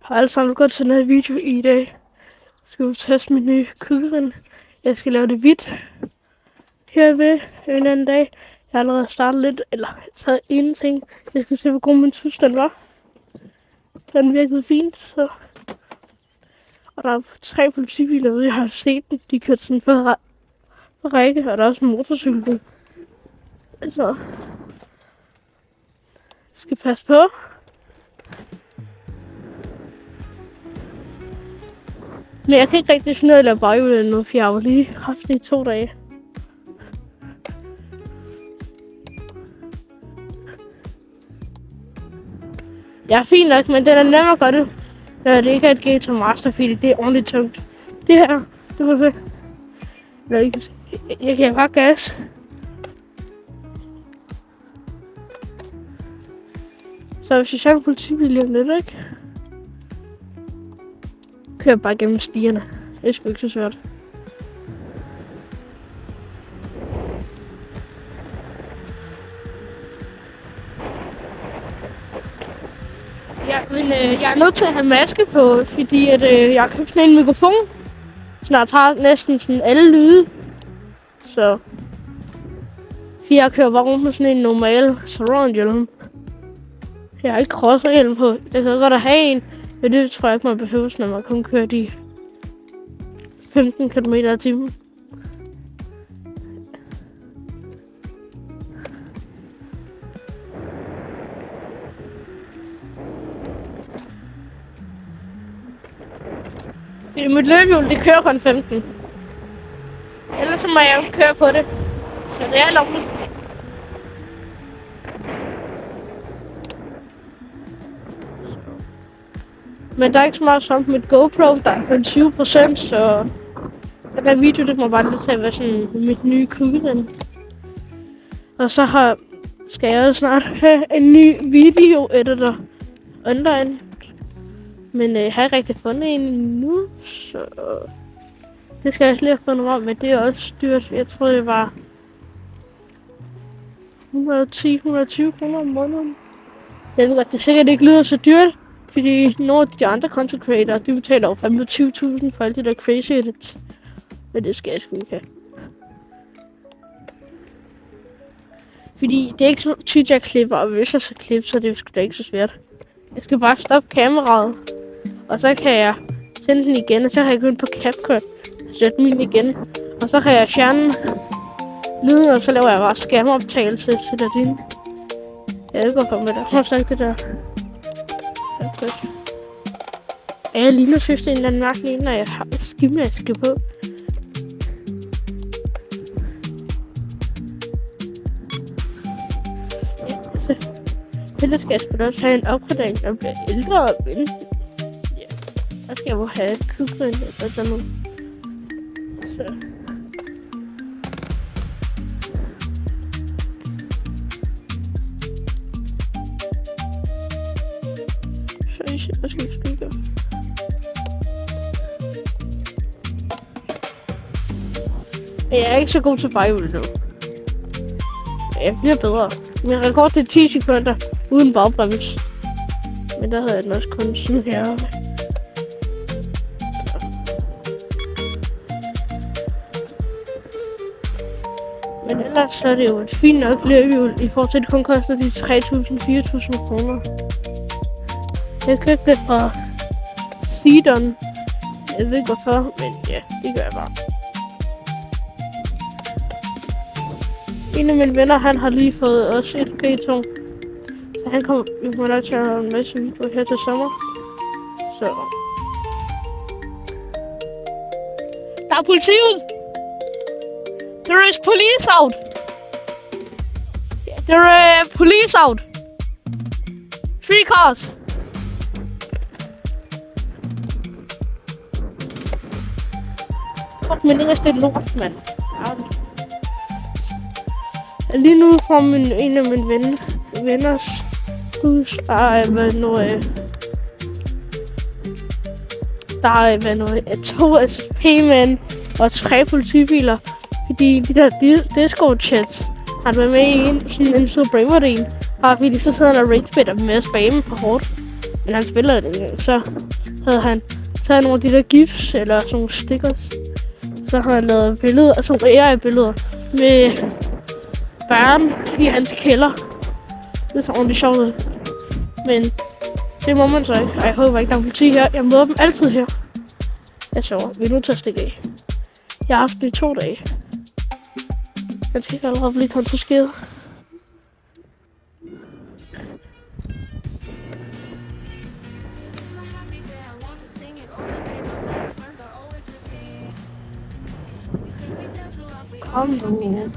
Hej alle sammen, godt til den her video i dag. Skal vi teste min nye køkken. Jeg skal lave det hvidt herved en anden dag. Jeg har allerede startet lidt, eller taget en ting. Jeg skal se, hvor god min tilstand var. Den virkede fint, så. Og der er 3 politibiler ude, jeg har set dem. De kørte sådan for række, og der er også en motorcykel. Så. Jeg skal passe på. Men jeg kan ikke rigtig finde ud af at lave baghjul endnu, for jeg har lige haft det i 2 dage. Jeg er fint nok, men den er nemmere at gøre det, når det ikke er et Gator Master, fordi det er ordentligt tungt. Det her, det kan du se. Jeg kan bare gas. Så hvis jeg ser en politibil lige om lidt, ikke? Kører bare gennem stierne. Det er sgu ikke så svært. Ja, men jeg er nødt til at have maske på, fordi at, jeg har købt sådan en mikrofon. Snart tager næsten sådan alle lyde. Så. Fordi jeg kører bare rundt med sådan en normal surround hjelm. Jeg har ikke crosserhjelm på. Jeg kan godt have en. Men det tror jeg ikke, man behøver, når man kun kører de 15 km/t. Fordi mit løbehjul, det kører kun 15. Ellers så må jeg jo køre på det. Så det er lovligt. Men der er ikke så meget som mit GoPro, der er kun 20%, så den her video, det må bare lidt til at være sådan mit nye køkken. Og så skal jeg jo snart have en ny video-editor online. Men jeg har ikke rigtig fundet en nu, så det skal jeg også lige have fundet om, men det er også dyrt. Jeg tror det var 110-120 kroner om måneden. Jeg ved godt, det sikkert ikke lyder så dyrt. Fordi nogle af de andre content creators, de betaler jo 25.000 for alle de der crazy edits. Men det skal jeg sgu ikke have. Fordi det er ikke så tydeligt, jeg klipper, og hvis jeg skal klippe, så er det sgu da ikke så svært. Jeg skal bare stoppe kameraet, og så kan jeg sende den igen, og så kan jeg gå ind på CapCut og sætte den igen. Og så kan jeg fjerne lyden, og så laver jeg bare skærmoptagelse til det din. Jeg ved ikke hvorfor med det. Har sagt det der. Jeg ligner synes det er en eller anden mærkelig, når jeg har skimaske på. Ja, altså. Ellers skal jeg sgu også have en opgradering, der bliver ældre og ven. Ja, der skal jeg jo have et køkken eller sådan noget. Så. Hvad skal vi gøre? Jeg er ikke så god til baghjul nu. Jeg bliver bedre. Min rekord er 10 sekunder uden bagbrems. Men der havde jeg den også kun sådan her. Men ellers så er det jo et fint nok løbehjul i forhold til at det kun koster de 3.000-4.000 kroner. Jeg købte det fra Sidon. Jeg ved ikke hvorfor, men ja, det gør jeg bare. En af mine venner, han har lige fået også et G2. Så han kommer nok til at have en masse videoer her til sommer. Så. Der er politi ud! There is police out! There is police out! 3 cars! Fuck, men det er lort, mand. Lige nu får en af mine venners hus, der er noget 2 SSP-mænd og 3 politibiler. Fordi de der Discord-chats har været med i sådan en Supreme-model. Bare fordi så sidder der rage-spiller med at spamme for hårdt. Men han spiller det ikke. Så havde han taget nogle af de der gifs, eller sådan nogle stickers. Så havde han lavet billeder, altså nogle AI-billeder med børn i hans kælder. Det er så ordentligt sjovt ud. Men det må man så ikke. Og jeg håber ikke, der er politi her. Jeg møder dem altid her. Jeg sover. Vi er nødt til at stikke af. Jeg har haft det i 2 dage. Den skal ikke allerede blive konfiskeret. Kom nu.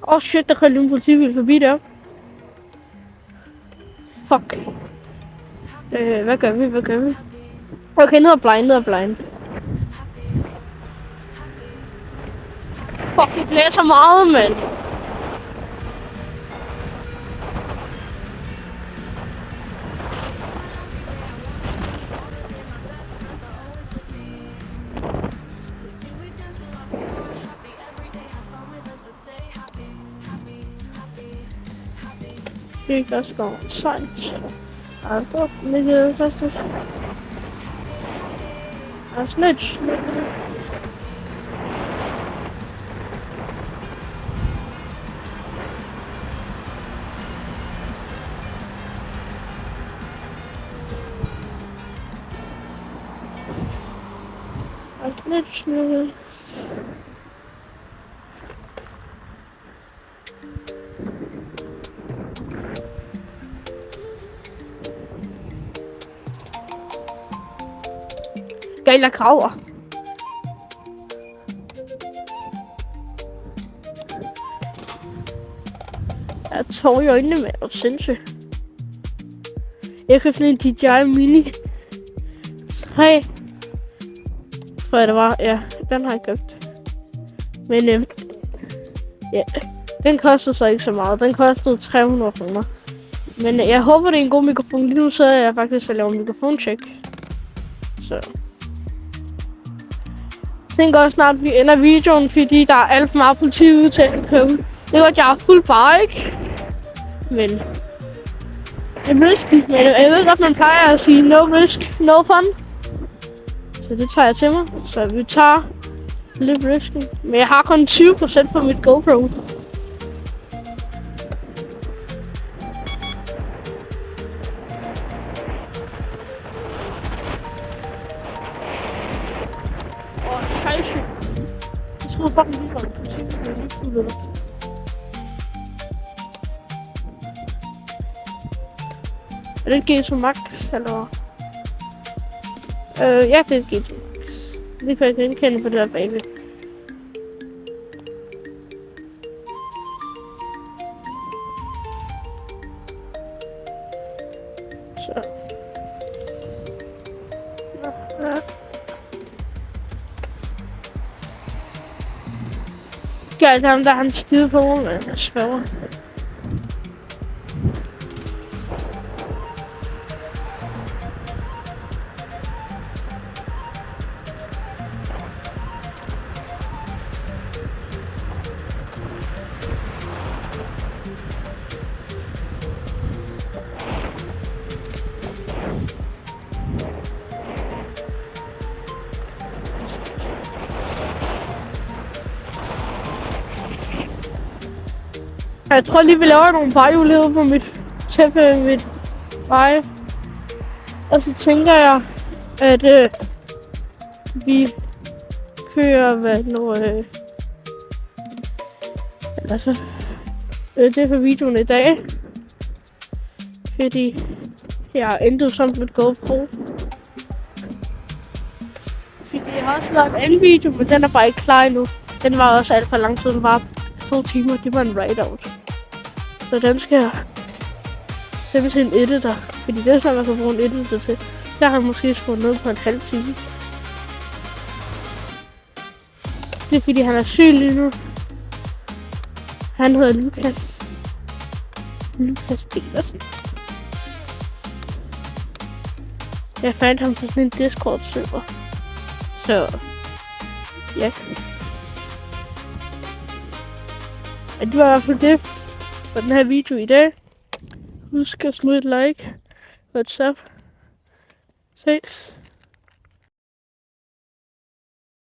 Åh shit, der kører lige en politibil forbi der. Fuck. Hvad gør vi? Okay, ned og blind. Fuck, det blæser meget, mand. Det er også godt sejt. Altså, det første. Snitch. Snitch. Gejler kraver. Jeg har tår i øjnene med, og sindssygt. Jeg købte en DJI Mini 3. Tror jeg det var, ja, den har jeg købt. Men ja, den kostede så ikke så meget. Den kostede 300 kroner. Men jeg håber det er en god mikrofon. Lige nu så er jeg faktisk at lave en mikrofoncheck. Så. Jeg tænker også snart, at vi ender videoen, fordi der er alt for meget politi ude til at købe. Det er godt, jeg har fuld bike. Men det er risky. Men jeg ved godt, man plejer at sige no risk, no fun. Så det tager jeg til mig. Så vi tager lidt risky. Men jeg har kun 20% på mit GoPro. Jeg tror fucking lige for en politik, det er lige fuldt. Er det et G2 Max, eller? Ja, det er et G2 Max. Det kan jeg genkende på det der bagved. Så. Ja. Galt ham, der han skide på mig, men jeg sværger. Jeg tror lige, vi laver nogle vejhjul på mit tæppe, mit vej. Og så tænker jeg, at vi kører, hvad nu, altså, det er for videoen i dag. Fordi jeg har intet sådan mit GoPro. Fordi jeg har også lavet en anden video, men den er bare ikke klar endnu. Den var også alt for lang tid, den var 2 timer, det var en write-out. Så den skal jeg sende til en editor, fordi det er sådan, man kan bruge en editor til. Jeg har måske skruet ned på en halv time. Det er fordi han er syg lige nu. Han hedder Lukas Petersen. Jeg fandt ham på sådan en Discord-server. Så ja. Og det var i hvert fald det for den her video i dag. Husk at smide et like og et sub. Ses.